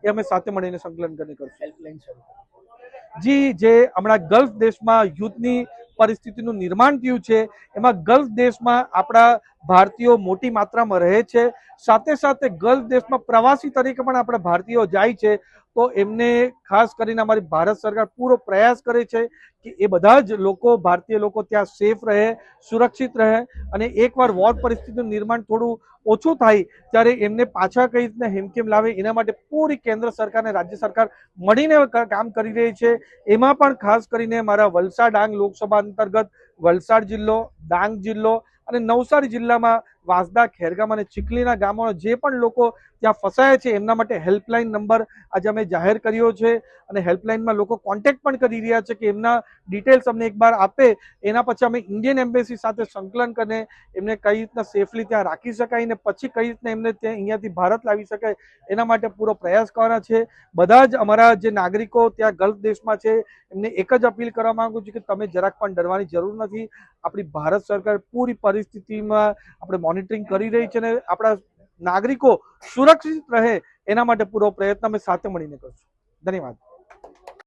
એ અમે સાથે મળીને સંકલન કરીને કરશું। હેલ્પલાઇન જી, જે હમણાં ગલ્ફ દેશમાં યુદ્ધની પરિસ્થિતિનું નિર્માણ થયું છે એમાં ગલ્ફ દેશમાં આપણા ભારતીયો મોટી માત્રામાં રહે છે, સાથે સાથે ગલ્ફ દેશમાં પ્રવાસી તરીકે પણ આપણા ભારતીયો જાય છે, તો એમને ખાસ કરીને અમારી ભારત સરકાર પૂરો પ્રયાસ કરે છે કે એ બધા જ લોકો, ભારતીય લોકો ત્યાં સેફ રહે, સુરક્ષિત રહે, અને એકવાર વોર પરિસ્થિતિનું નિર્માણ થોડું ઓછું થાય ત્યારે એમને પાછા કઈ રીતના હેમખેમ લાવે એના માટે પૂરી કેન્દ્ર સરકાર અને રાજ્ય સરકાર મળીને કામ કરી રહી છે। એમાં પણ ખાસ કરીને મારા વલસાડ ડાંગ લોકસભા અંતર્ગત વલસાડ જિલ્લો, ડાંગ જિલ્લો અને નવસારી જિલ્લામાં વાંસદા, ખેરગામ અને ચીખલીના ગામોના જે પણ લોકો ત્યાં ફસાયા છે એમના માટે હેલ્પલાઇન નંબર આજે અમે જાહેર કર્યો છે, અને હેલ્પલાઇનમાં લોકો કોન્ટેક્ટ પણ કરી રહ્યા છે કે એમના ડિટેલ્સ અમને એકવાર આપે, એના પછી અમે ઇન્ડિયન એમ્બેસી સાથે સંકલન કરીને એમને કઈ રીતના સેફલી ત્યાં રાખી શકાય ને પછી કઈ રીતના એમને ત્યાં અહીંયાથી ભારત લાવી શકાય એના માટે પૂરો પ્રયાસ કરવાના છે। બધા જ અમારા જે નાગરિકો ત્યાં ગલ્ફ દેશમાં છે એમને એક જ અપીલ કરવા માંગુ છું કે તમે જરાક પણ ડરવાની જરૂર નથી। આપણી ભારત સરકાર પૂરી પરિસ્થિતિમાં આપણે મોનિટરિંગ કરી રહી છે અને આપણા નાગરિકો સુરક્ષિત રહે એના માટે પૂરો પ્રયત્ન અમે સાથે મળીને કરશું। ધન્યવાદ।